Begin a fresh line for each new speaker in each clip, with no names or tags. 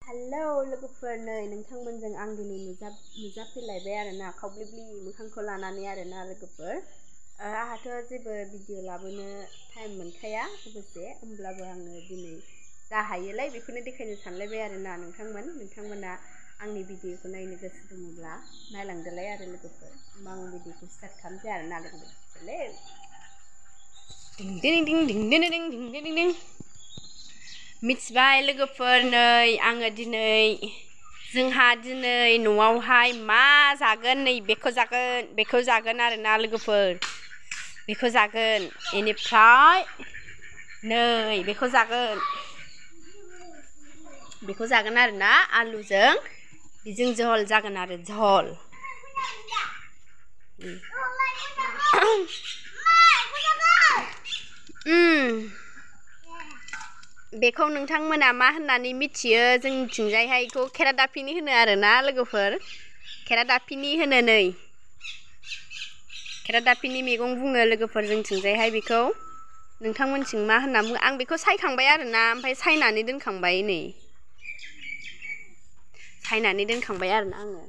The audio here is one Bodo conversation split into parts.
हेलौ लोगोफोर नै नोंथांमोनजों आं दिनै नुजाफैलायबाय आरोना खावब्लिब्लि मोखांखौ लानानै आरोना लोगोफोर आंहाथ' जेबो भिडिअ लाबोनो टाइम मोनखाया लोगोसे होमब्लाबो आङो दिनै जा हायोलाय बेखौनो देखायनो सानलायबाय आरोना नोंथांमोना आंनि भिडिअखौ नायनो गोसो दङब्ला नायलांदोलाय आरो लोगोफोर होमबा आं भिडिअखौ स्टार्ट खालामसै आरोना लोगोफोर दिं दिं दिं दिं दिं दिं दिं दिं दिं मिथिबाय लोगोफोर नै आङो जोंहा दिनै न'आवहाय मा जागोन नै बेखौ जागोन आरोना लोगोफोर बेखौ जागोन बेनिफ्राय नै बेखौ जागोन आरोना आलुजों बेजों झल जागोन आरो झल बेखौ नोंथांमोना मा होननानै मिथियो जोंनिथिंजायहाय बेखौ खेरादाफिनि होनो आरोना लोगोफोर खेरादाफिनि होनो नै खेरादाफिनि मैगं बुङो लोगोफोर जोंथिंजायहाय बेखौ नोंथांमोनथिं मा होनना बुङो आं बेखौ सायखांबाय आरोना ओमफ्राय सायनानै दोनखांबाय नै आरोना आङो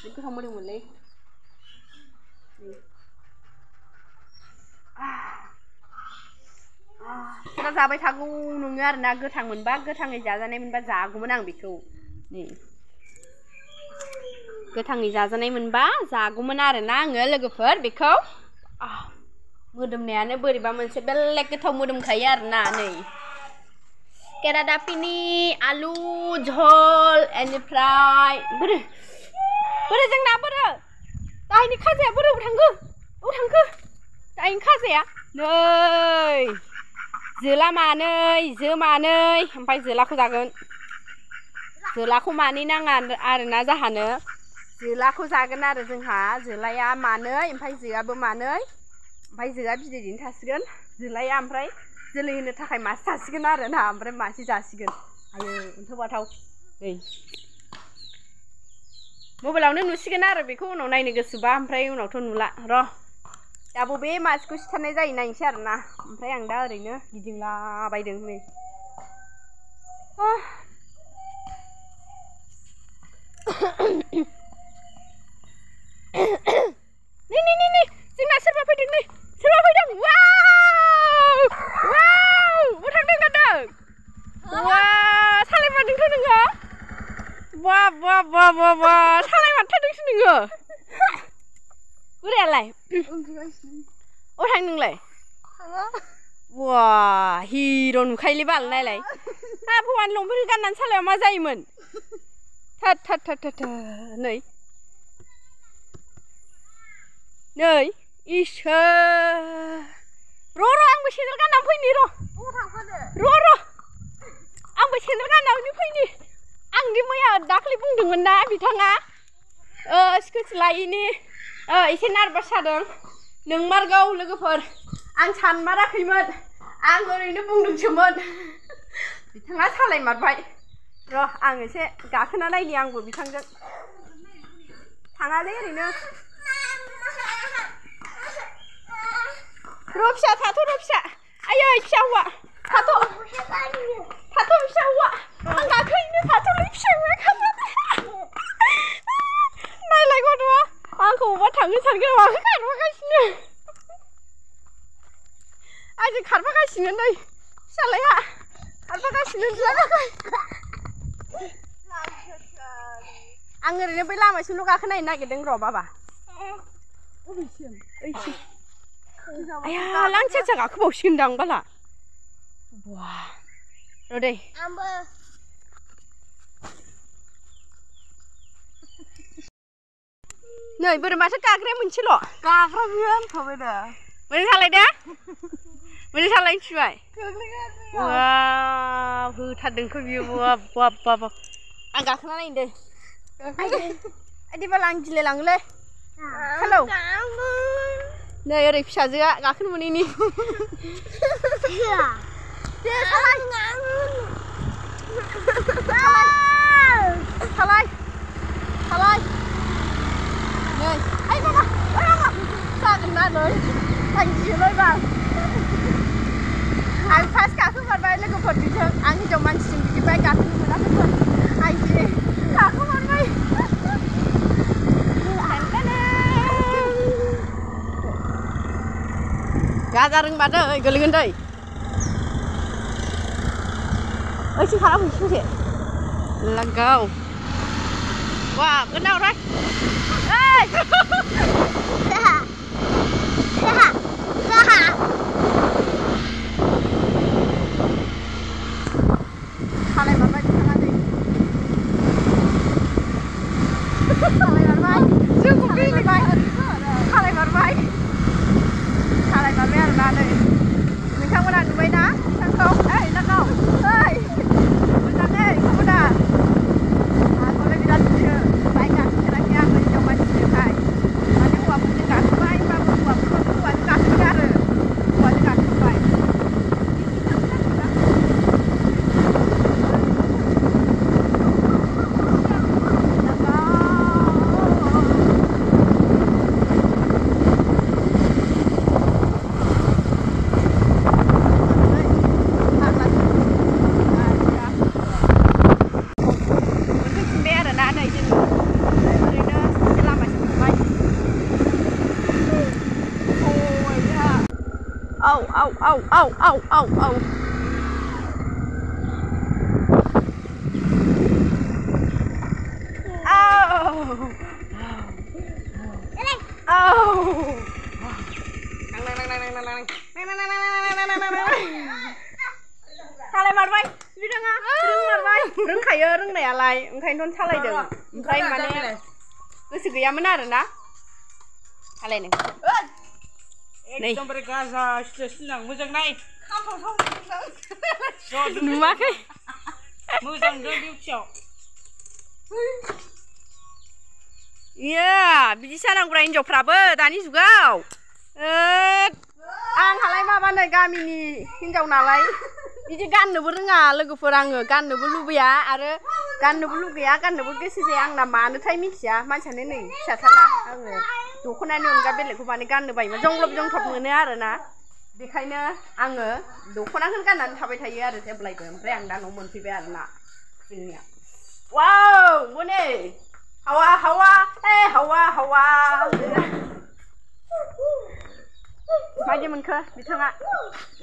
गोथाव मोदोमोनलै फुरा जाबाय थागौ नङो आरोना गोथां मोनबा गोथाङै जाजानाय मोनबा जागौमोन आं बेखौ नै गोथाङै जाजानाय मोनबा जागौमोन आरोना आङो लोगोफोर बेखौ मोदोमनायानो बोरैबा मोनसे बेलेग गोथाव मोदोमखायो आरोना नै खेरादाफिनि आलु झल बेनिफ्राय बोरो जोंना दाहिनि खाजाया बोरो अबाव थांखो दाहिनि खाजाया नै जोला मानै ओमफ्राय जोलाखौ जागोन जोलाखौ मानै नाङा आरोना जाहानो जोलाखौ जागोन आरो जोंहा जोलाया मानै ओमफ्राय जोआबो मानै ओमफ्राय जोआ बिदै दैनो थासिगोन जोलाया ओमफ्राय जोलै होनो थाखाय मासे थासिगोन आरोना ओमफ्राय मासे जासिगोन आयो अन्थाव बाथाव नै मबाइलावनो नुसिगोन आरो बेखौ उनाव नायनो गोसोबा ओमफ्राय उनावथ' नुला र' दा बबे मासेखौ सिथारनाय जायो नायनोसै आरोना ओमफ्राय आं दा ओरैनो गिदिंलाबायदों नै नै जोंना सोरबा फैदों वाव अबाव थांदों सालायमारदोंथ' नोङो बा सालायमारथारदोंसो नोङो बोरायालाय अबाव थांदों नोंलाय वा हिर' नुखायोलै बाल नायलाय हौवानि लंपेन्ट गाननानै सालायबा मा जायोमोन थोद नै इसोर र' आंबो सेन्देल गाननानै फैनि र' आंबो सेन्देल गाननानै फैनि आंदि मैया दाख्लि बुंदोंमोन ना बिथाङा स्कुटि लायैनि एसे नार्भास जादों नोंमारगौ लोगोफोर आं सानमाराखैमोन आं ओरैनो बुंदोंसोमोन बिथाङा सालायमारबाय र' आं एसे गाखोना नायनि आंबो बिथांजों थाङालै ओरैनो र' फिसा थाथ' र' फिसा आयै फिसा हौवा थाथ' फिसा हौवा आं गाखोहैनो थाथ'लै फिसा हौवाया खारनानै नायलाय गथ'आ आंखौ अबावबा थांनो सानगोन माथो खारफागासिनो आंजों खारफागासिनो नै फिसालाया खारफागासिनो आं ओरैनो बै लामासिमल' गाखोनायनो नागिरदों र' बाबा आया लांथिया गाखोबावसिगोनदां बाला बा र' दै नै बोरो माथो गाग्राया मोनसेल' मोजां सालायनो थिबाय वाव होथारदोंथ' बियो बाब आं गाखोना नायनो दै आइदि बाला आं गिलायलाङोलै हेलौ नै ओरै फिसाजोआ गाखोनो मोनैनि सालाय नै आइ बाबा जागोन ना नै आं गियोलै बाल आं फार्स्ट गाखोमारबाय लोगोफोरजों आं हिनजाव गाजा रोंबा दै गोलैगोन दै ओइसिम खाना फैसै ससे लागाव वा गोनाव रे ओइ Au. Salai marbai, bidanga, marbai, रोंखायो रोंनायालाय, ओंखायनोथ' सालायदों, ओमफ्राय माने गोसो गैयामोन आरोना, सालायनो।
एकदमबारे गाजा सिनां मोजां नाय
नुवाखै
मोजां दं डिउटियाव
इयो बिदि जानांगौरा हिनजावफ्राबो दानि जुगाव आंहालाय माबानो गामिनि हिनजाव नालाय बिदि गाननोबो रोङा लोगोफोर आङो गाननोबो लुबैया आरो गाननोबो लुगैया गाननोबो गोसो जाया आंना मानोथाय मिथिया मानसियानो नै फिसाथारना आङो दख'नानि अनगा बेलेगखौ माने गाननो बायोमोन जंलब जंथब मोनो आरोना बेखायनो आङो दख'नाखौनो गाननानै थाबाय थायो आरो जेब्लायबो ओमफ्राय आं दा न'आव मोनफैबाय आरोना जोंनिया वाव मने हावा मायदि मोनखो बिथाङा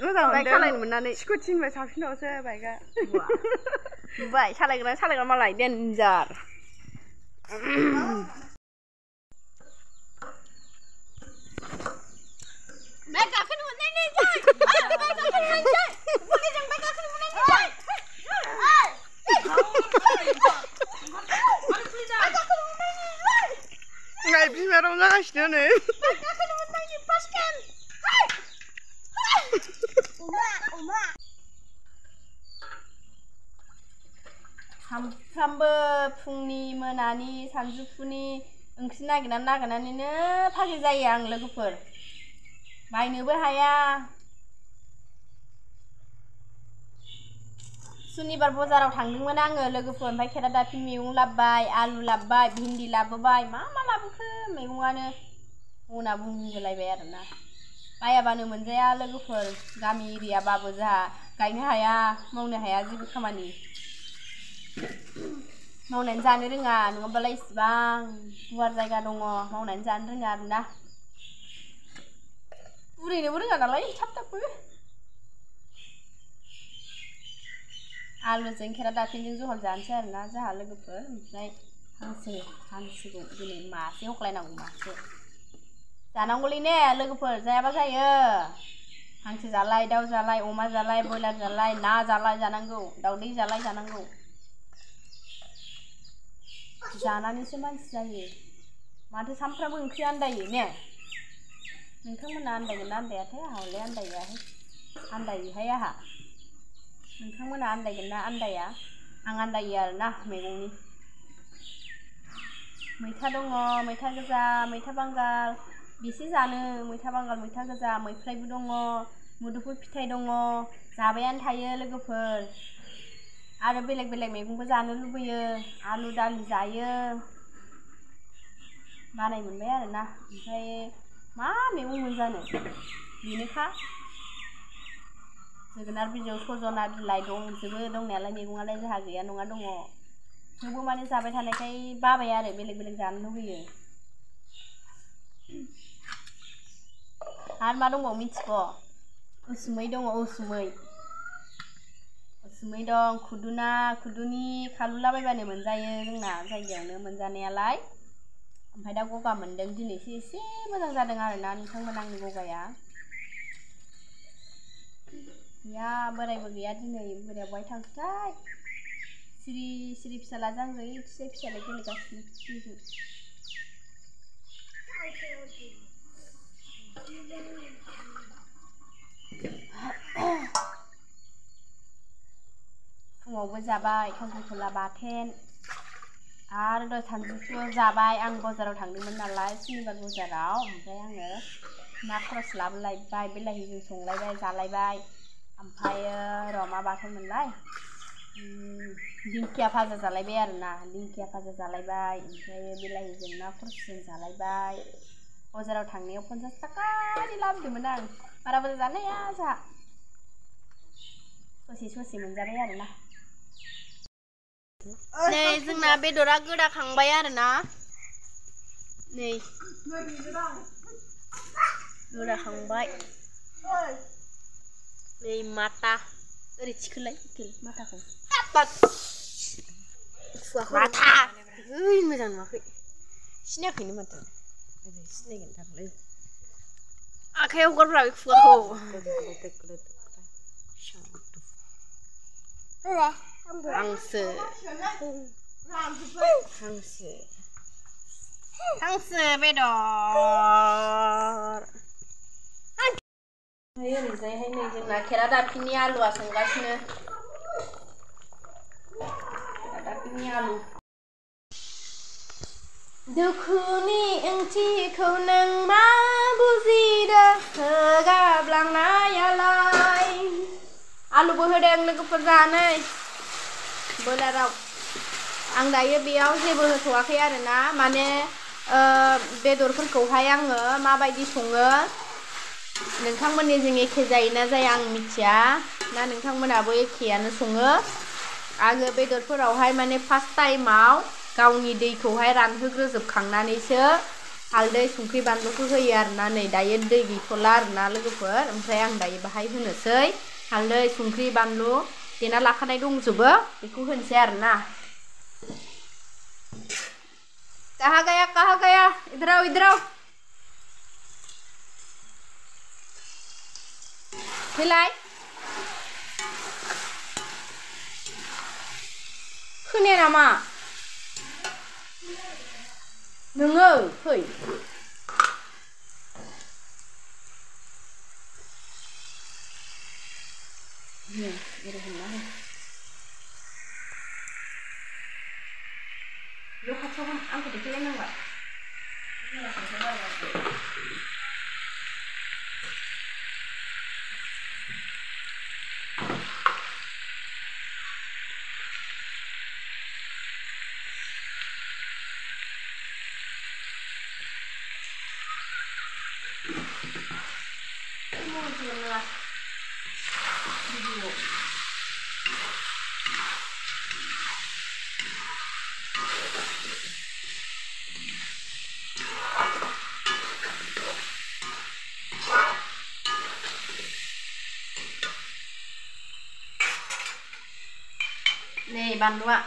मोजां
बाइक सालायनो मोननानै
स्कुटिनिफ्राय साबसिनबावसो बाइकआ
नुबाय सालायग्रा मालाय डेन्जार बाइक गाखोनो मोननाय नै बाइक गाखोनो मोननाय बुलिजों बाइक गाखोनो मोननाय
नै बिमाया रंजागासिनो नै
बाइक गाखोनो मोननायनि फार्स्ट टाइम अमा सामफ्रामबो फुंनि मोनानि सानजौफुनि ओंख्रि नागिरनानैनो फाजिल जायो आं लोगोफोर बायनोबो हाया सुनिबार बाजाराव थांदोंमोन आङो लोगोफोर ओमफ्राय खेरादाफिनि मैगं लाबोबाय आलु लाबोबाय भिन्दि लाबोबाय मा लाबोखो मैगङानो मना बुंगोलायबाय आरोना बायाबानो मोनजाया लोगोफोर गामि एरियाबाबो जोंहा गायनो हाया मावनो हाया जेबो खामानि मावनानै जानो रोङा नङाबालाय इसिबां गुवार जायगा दङ मावनानै जानो रोङा आरोना बुरैनोबो रोङा नालाय थाब आलुजों खेरादाफिनिजों जहल जानोसै आरोना जोंहा लोगोफोर ओमफ्राय हांसोखौ दिनै मासे हख्लायनांगौ मासे जानांगौलै ने लोगोफोर जायाबा जायो हांसो जालाय दाउ जालाय अमा जालाय बयलार जालाय ना जालाय जानांगौ दाउदै जालाय जानांगौ जानानैसो मानसि जायो माथो सामफ्रामबो ओंख्रि आन्दायो ने नोंथांमोना आन्दायगोन ना आन्दायाथाय आंहा हले आन्दायोहाय आंहा नोंथांमोना आन्दायगोन ना आन्दाया आं आन्दायो आरोना मैगंनि मैथा दङ मैथा गोजा मैथा बांगाल बेसे जानो मैथा बांगाल मैथा गोजा मैफ्रायबो दङ मुदुफुल फिथाइ दङ जाबायानो थायो लोगोफोर आरो बेलेग मैगंबो जानो लुबैयो आलु दालि जायो बानाय मोनबाय आरोना ओमफ्राय मा मैगं मोनजानो बेनोखा जोगोनार बिजौ सजना बिलाइ दंजोबो दंनायालाय मैगङालाय जोंहा गैया नङा दङ थेवबो माने जाबाय थानायखाय बाबाय आरो बेलेग जानो लुबैयो आरो मा दंबावो मिथिगौ उसुमै दङ उसुमै दं खुदुनि खालुलाबायबानो मोनजायो जोंना जायगायावनो मोनजानायालाय ओमफ्राय दा गगा मोनदों दिनैसो एसे मोजां जादों आरोना नोंथांमोन आंनि गगाया गैया बोरायबो गैया दिनै बोराया बहाय थांखोथाय सिरि फिसाला जांजों फिसालाय गेलेगासिनो दैजों फुङावबो जाबाय खांख्रिखला बाथोन आरो दहाय सानजौफुआव जाबाय आं बाजाराव थांदोंमोन नालाय सुनिबार बाजाराव ओमफ्राय आङो ना खरस लाबोलायबाय बिलाहिजों संलायबाय जालायबाय ओमफ्रायो र' मा बाथोनमोनलाय दिंखिया भाजा जालायबाय आरोना दिंखिया भाजा जालायबाय ओमफ्राय बिलाहिजों ना खरसजों जालायबाय बाजाराव थांनायाव 50 थाखानि लाबोदोंमोन आं बारा बुरजा जानो हाया जोंहा ससे मोनजाबाय आरोना नै जोंना बेदरा गोदाखांबाय आरोना नै गोदाखांबाय नै माथा ओरै थिखोलाय माथाखौ माथा ओइ मोजां नुवाखै सिनायाखैनो माथो सिनायगोन दांलै आखायाव हगारब्रा बे खुगाखौ हांसो बेदर ओरैजायहाय नै जोंना खेरादाफिनि आलुआ संगासिनो खेरादाफिनि आलु दुखुनि ओंथिखौ नों मा बुजिदों होगाबलांनायालाय आलुबो होदों लोगोफोर जानै बयलाराव आं दायो बेयाव जेबो होथ'वाखै आरोना माने बेदरफोरखौहाय आङो माबायदि सङो नोंथांमोननिजों एखे जायोना जाया आं मिथिया ना नोंथांमोनाबो एखेयानो सङो आङो बेदरफोरावहाय माने फार्स्ट टाइमाव गावनि दैखौहाय रानहोग्रोजोबखांनानैसो हालदै संख्रि बानलुखौ होयो आरोना नै दायो दै गैथ'ला आरोना लोगोफोर ओमफ्राय आं दायो बाहाय होनोसै हालदै संख्रि बानलु देना लाखानाय दंजोबो बेखौ होनोसै आरोना कहाँ गया इधर आओ फैलाय खोनाया नामा नोङो फै ओरै हमना हो बेयाव खाथियाव आंखौ देखायलायनांबाय नै बानलुआ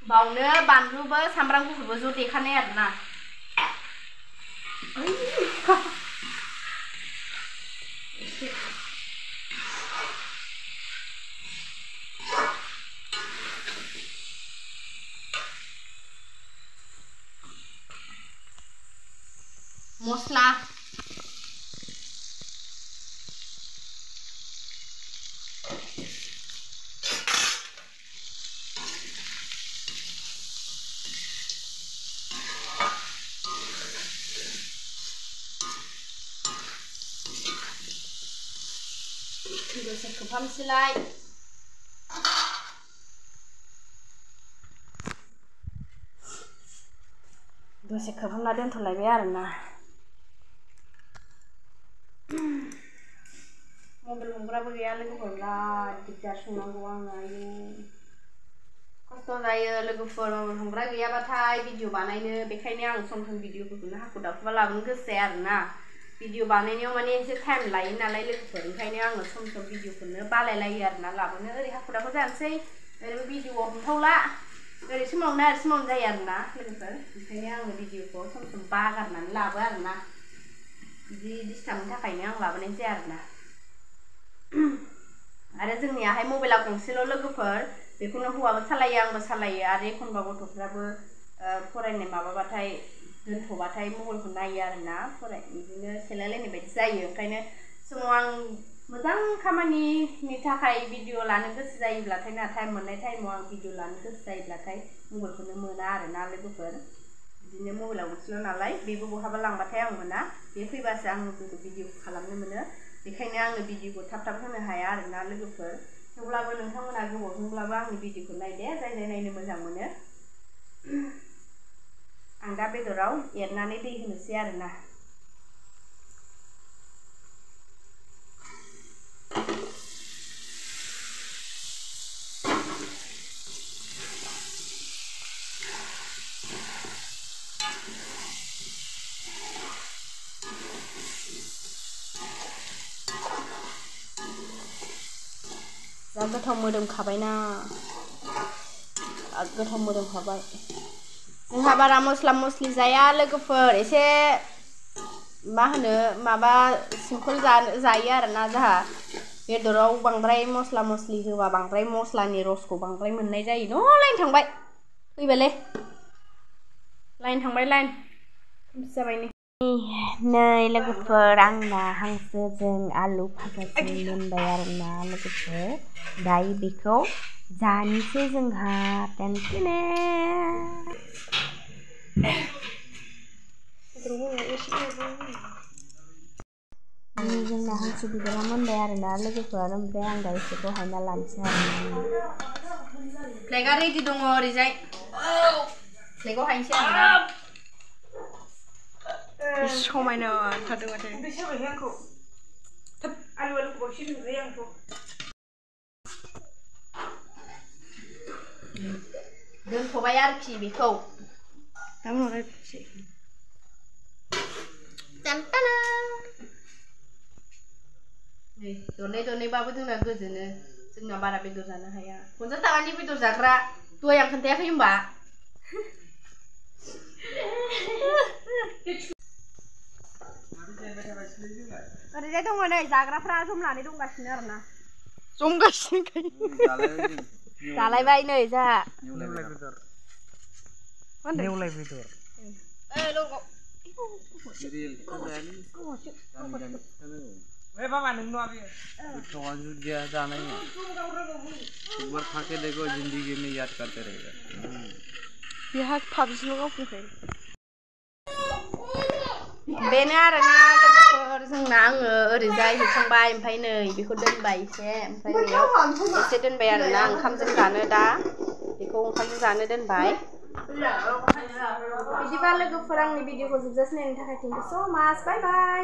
बावनो बानलुबो सामब्राम गुफुरबो ज' देखानाय आरोना मस्ला दसे खोबहाबनोसैलाय दसे खोबहाबना दोनथ'लायबाय आरोना मबाइल हमग्राबो गैया लोगोफोर बिराद दिगदार संनांगौ आङो आयु खस्थ' जायो लोगोफोर मबाइल हमग्रा गैयाबाथाय भिडिअ बानायनो बेखायनो आं सम सम भिडिअफोरखौनो हाखु दाखुबा लाबोनो गोसो जाया आरोना भिडिअ बानायनायाव माने एसे टाइम लायो नालाय लोगोफोर ओंखायनो आङो सम सम भिडिअखौनो बालायलायो आरोना लाबोनो ओरै हाखु दाखु जानोसै ओरैबो भिडिअआव हमथावला ओरै समावनो आरो समावनो जायो आरोना लोगोफोर ओंखायनो आङो भिडिअखौ सम सम बागारनानै लाबो आरोना बिदि डिस्टार्बनि थाखायनो आं लाबोनाय जाया आरोना आरो जोंनियाहाय मबाइला गंसेल' लोगोफोर बेखौनो हौवाबो सालायो आंबो सालायो आरो एखनबा गथ'फ्राबो फरायनाय माबाबाथाय दोनथ'बाथाय मबाइलखौ नायो आरोना बिदिनो सेलायलायनाय बायदि जायो ओंखायनो समाव आं मोजां खामानिनि थाखाय भिडिअ लानो गोसो जायोब्लाथाय ना टाइम मोननाय टाइमाव आं भिडिअ लानो गोसो जायोब्लाथाय मबाइलखौनो मोना आरोना लोगोफोर बिदिनो मबाइलाव गंसेल' नालाय बेबो बहाबा लांबाथाय आं मोना बे फैबासो आं भिडिअ खालामनो मोनो बेखायनो आङो भिडिअखौ थाब थाब होनो हाया आरोना लोगोफोर थेवब्लाबो नोंथांमोना गोबावजोंब्लाबो आंनि भिडिअखौ नायदे जाय जाय नायनो मोजां मोनो आं दा बेदराव एरनानै दै होनोसै आरोना जा गोथाव मोदोमखाबायना गोथाव मोदोमखाबाय जोंहा बारा मस्ला मस्लि जाया लोगोफोर एसे मा होनो माबा सिम्पोल जायो आरोना जोंहा बेदराव बांद्राय मस्ला मस्लि होबा बांद्राय मस्लानि रसखौ बांद्राय मोननाय जायो न' लाइन थांबाय फैबायलै लाइन थांबाय लाइन खोमसि जाबाय नै लोगोफोर आंना हांसोजों आलु भाजाजों मोनबाय आरोना लोगोफोर दायो बेखौ जानोसै जोंहा टेनटेने जोंना हांसो बेदरा मोनबाय आरोना लोगोफोर ओमफ्राय आं दा एसेखौ हायना लानोसै आरोना फ्लेगा रेडि दङ ओरैजाय फ्लेगाव हायनोसै आरोना
समायना थादों माथो आंखौ आलुखौ बांसिन नुजायो आंथ'
दोनथ'बाय आरोखि बेखौ
दा उनाव रायज्लायनोसै
नै दरनै दरनैबाबो जोंना गोजोनो जोंना बारा बेदर जानो हाया 50 थाखानि बेदर जाग्रा दहाय आं खोन्थायाखै होनबा ओरैजाय दङ नै जाग्राफ्रा जमनानै दंगासिनो आरोना
जमगासिनो
जालायबाय नै जोंहा
नेवलाय बेदर बाबा नों नुआ बे गया जाना ही एक बार खा के देखो जिंदगी में याद करते रहेगा ये हाथ फाबजी लोगों को
बेनो आरोना लोगोफोर जोंना आङो ओरैजाय हैखांबाय ओमफ्राय नै बेखौ दोनबाय एसे ओमफ्राय बेयाव एसे दोनबाय आरोना ओंखामजों जानो दा बेखौ ओंखामजों जानो दोनबाय बिदिबा लोगोफोर आंनि भिडिअखौ जोबजासिम नायनो थाखाय थेंक इउ सो माच बाय बाय